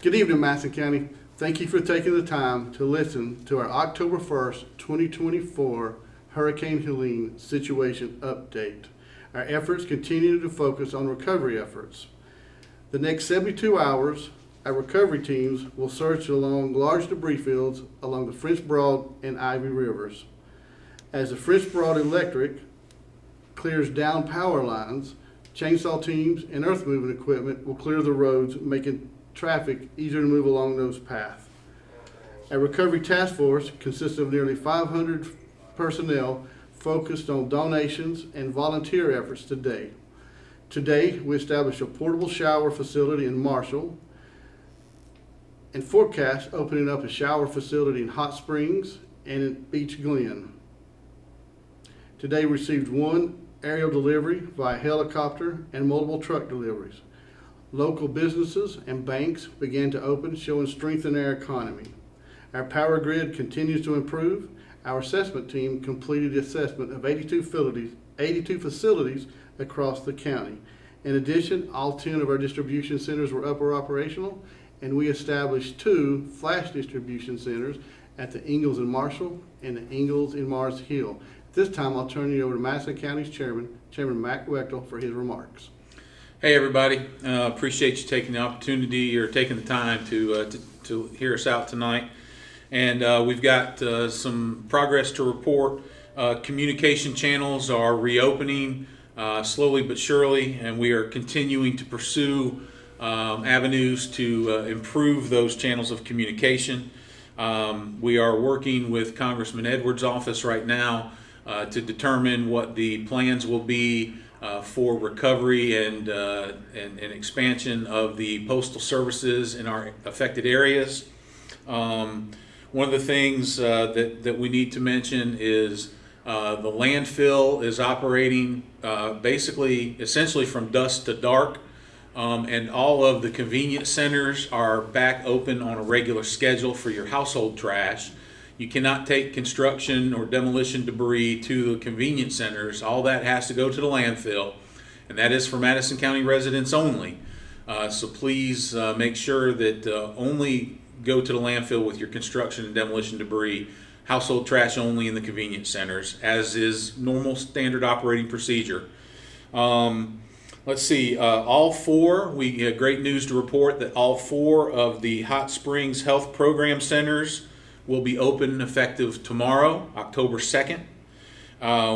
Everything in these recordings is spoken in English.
Good evening, Madison County. Thank you for taking the time to listen to our October 1st, 2024 Hurricane Helene situation update. Our efforts continue to focus on recovery efforts. The next 72 hours, our recovery teams will search along large debris fields along the French Broad and Ivy Rivers. As the French Broad Electric clears down power lines, chainsaw teams and earth moving equipment will clear the roads, making traffic easier to move along those paths. Our recovery task force consists of nearly 500 personnel focused on donations and volunteer efforts today. Today, we established a portable shower facility in Marshall and forecast opening up a shower facility in Hot Springs and in Beach Glen. Today, we received one aerial delivery via helicopter and multiple truck deliveries. Local businesses and banks began to open, showing strength in our economy. Our power grid continues to improve. Our assessment team completed the assessment of 82 facilities across the county. In addition, all 10 of our distribution centers were up or operational, and we established 2 flash distribution centers at the Ingalls in Marshall and the Ingalls in Mars Hill. At this time, I'll turn you over to Madison County's Chairman Mac Wechtel, for his remarks. Hey everybody, appreciate you taking the opportunity or taking the time to hear us out tonight. And we've got some progress to report. Communication channels are reopening slowly but surely, and we are continuing to pursue avenues to improve those channels of communication. We are working with Congressman Edwards' office right now to determine what the plans will be for recovery and expansion of the postal services in our affected areas. One of the things that we need to mention is the landfill is operating essentially from dusk to dark, and all of the convenience centers are back open on a regular schedule for your household trash. You cannot take construction or demolition debris to the convenience centers. All that has to go to the landfill, and that is for Madison County residents only. So please make sure that only go to the landfill with your construction and demolition debris. Household trash only in the convenience centers, as is normal standard operating procedure. Let's see, we have great news to report that all 4 of the Hot Springs Health Program Centers will be open and effective tomorrow, October 2nd.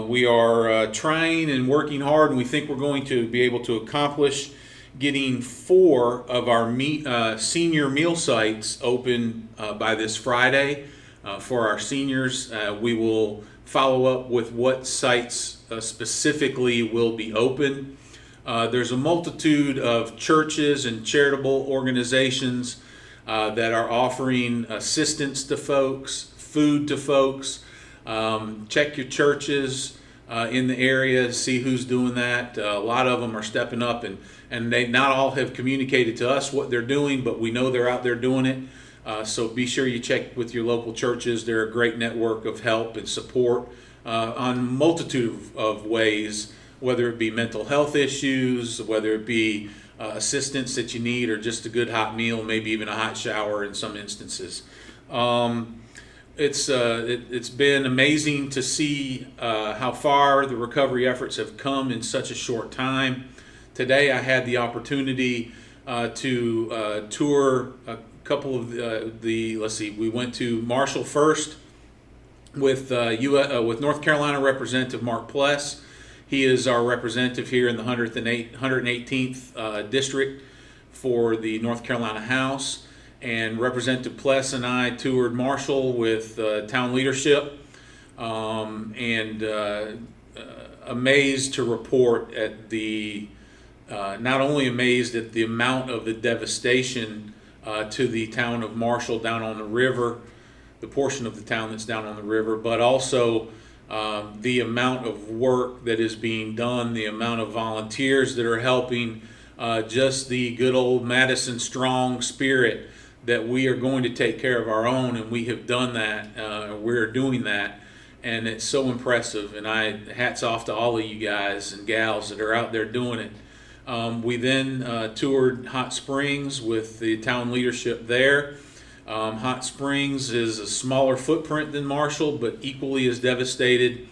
We are trying and working hard, and we think we're going to be able to accomplish getting 4 of our senior meal sites open by this Friday for our seniors. We will follow up with what sites specifically will be open. There's a multitude of churches and charitable organizations that are offering assistance to folks, food to folks. Check your churches in the area to see who's doing that. A lot of them are stepping up, and they not all have communicated to us what they're doing, but we know they're out there doing it. So be sure you check with your local churches. They're a great network of help and support on a multitude of ways, whether it be mental health issues, whether it be assistance that you need, or just a good hot meal, maybe even a hot shower in some instances. It's been amazing to see how far the recovery efforts have come in such a short time. Today I had the opportunity to tour a couple of we went to Marshall first with North Carolina Representative Mark Pless. He is our representative here in the 118th District for the North Carolina House. And Representative Pless and I toured Marshall with town leadership, and amazed to report at not only amazed at the amount of the devastation to the town of Marshall down on the river, the portion of the town that's down on the river, but also the amount of work that is being done, the amount of volunteers that are helping, just the good old Madison strong spirit that we are going to take care of our own, and we have done that. We're doing that, and it's so impressive. And hats off to all of you guys and gals that are out there doing it. We then toured Hot Springs with the town leadership there. Hot Springs is a smaller footprint than Marshall, but equally as devastated.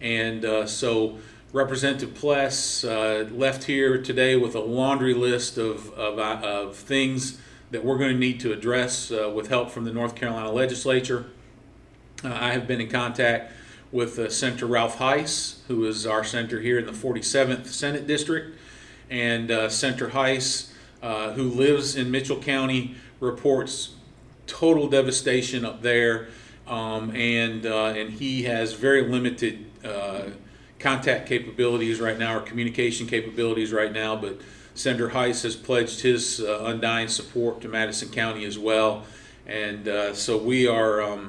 And so Representative Pless left here today with a laundry list of things that we're going to need to address with help from the North Carolina legislature. I have been in contact with Senator Ralph Heiss, who is our senator here in the 47th Senate District. And Senator Heiss, who lives in Mitchell County, reports total devastation up there, and he has very limited contact capabilities right now, or communication capabilities right now, but Senator Heiss has pledged his undying support to Madison County as well. And so we are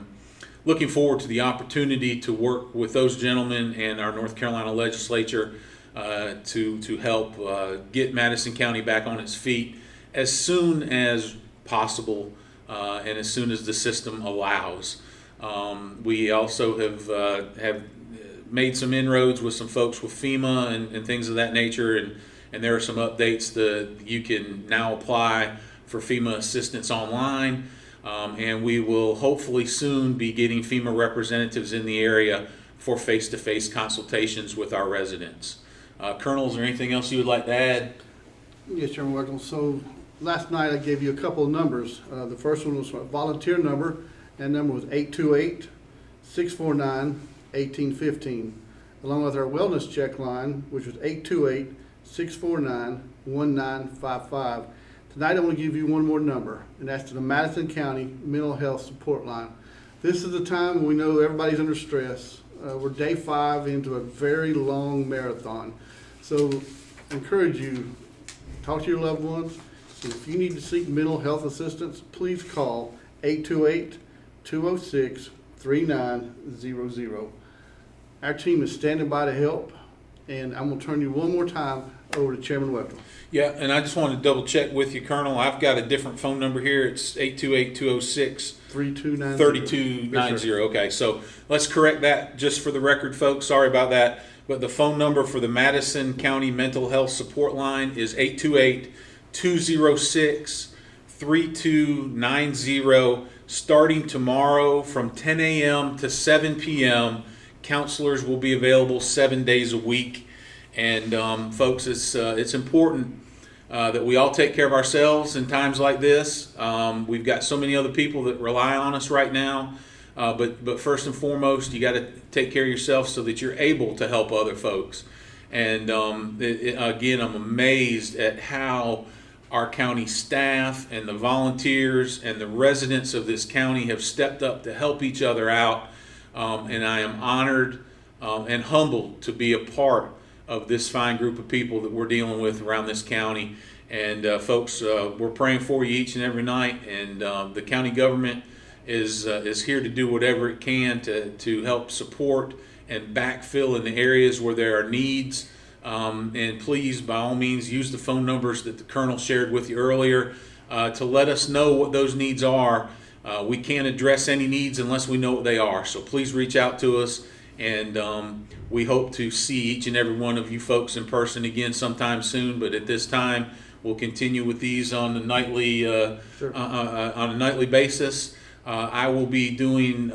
looking forward to the opportunity to work with those gentlemen and our North Carolina legislature to help get Madison County back on its feet as soon as possible and as soon as the system allows. We also have made some inroads with some folks with FEMA and things of that nature, and there are some updates that you can now apply for FEMA assistance online, and we will hopefully soon be getting FEMA representatives in the area for face-to-face consultations with our residents. Colonel, is there anything else you would like to add? Yes, Chairman Wexler. So last night I gave you a couple of numbers. The first one was a volunteer number. That number was 828-649-1815, along with our wellness check line, which was 828-649-1955. Tonight I want to give you one more number, and that's to the Madison County Mental Health Support Line. This is the time when we know everybody's under stress. We're day 5 into a very long marathon. So I encourage you, talk to your loved ones. And if you need to seek mental health assistance, please call 828-206-3900. Our team is standing by to help, and I'm going to turn you one more time over to Chairman Wexler. Yeah, and I just want to double check with you, Colonel. I've got a different phone number here. It's 828-206-3290. Okay, so let's correct that just for the record, folks. Sorry about that. But the phone number for the Madison County Mental Health Support Line is 828-206-3290. Starting tomorrow from 10 a.m. to 7 p.m., counselors will be available 7 days a week. And folks, it's important that we all take care of ourselves in times like this. We've got so many other people that rely on us right now. But first and foremost, you got to take care of yourself so that you're able to help other folks. And again, I'm amazed at how our county staff and the volunteers and the residents of this county have stepped up to help each other out. And I am honored and humbled to be a part of this fine group of people that we're dealing with around this county. And folks, we're praying for you each and every night. And the county government is here to do whatever it can to help support and backfill in the areas where there are needs. And please, by all means, use the phone numbers that the Colonel shared with you earlier to let us know what those needs are. We can't address any needs unless we know what they are. So please reach out to us, and we hope to see each and every one of you folks in person again sometime soon. But at this time, we'll continue with these on a nightly basis. I will be doing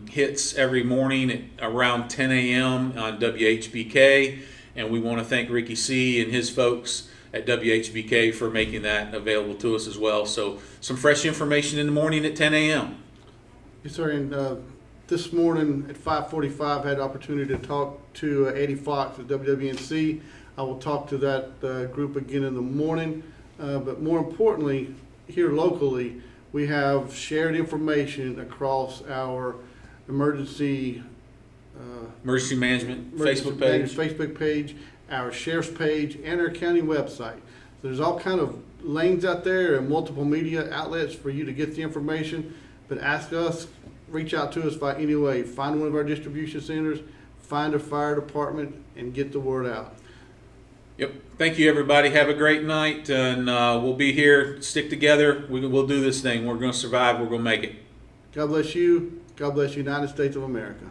hits every morning at around 10 a.m. on WHBK, and we want to thank Ricky C. and his folks at WHBK for making that available to us as well. So some fresh information in the morning at 10 a.m. Yes, sir. And this morning at 5:45, I had the opportunity to talk to Eddie Fox at WWNC. I will talk to that group again in the morning. But more importantly, here locally, we have shared information across our emergency management Facebook page, our sheriff's page, and our county website. So there's all kind of lanes out there and multiple media outlets for you to get the information. But ask us, reach out to us by any way. Find one of our distribution centers, find a fire department, and get the word out. Yep. Thank you, everybody. Have a great night, and we'll be here. Stick together. We'll do this thing. We're going to survive. We're going to make it. God bless you. God bless the United States of America.